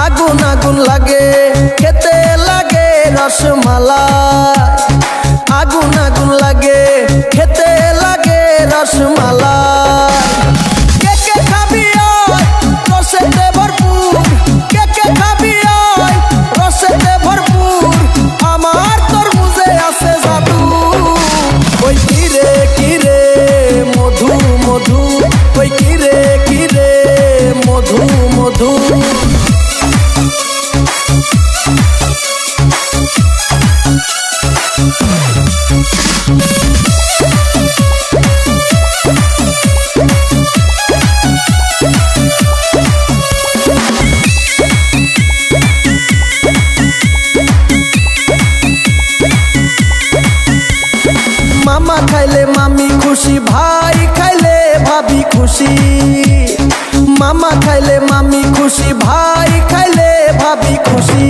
আগুন আগুন লাগে খেতে লাগে রসমালাই, আগুন আগুন লাগে খেতে লাগে রসমালাই। কে কে খাবি আয় রসেতে ভরপুর, কে কে খাবি আয় রসেতে ভরপুর, আমার তরমুজে আছে জাদু। ওই কিরে কিরে মধু মধু, ওই কিরে কিরে মধু মধু। মামা খাইলে মামি খুশি, ভাই খাইলে ভাবি খুশি। মামা খাইলে মামি খুশি, ভাই খাইলে ভাবি খুশি।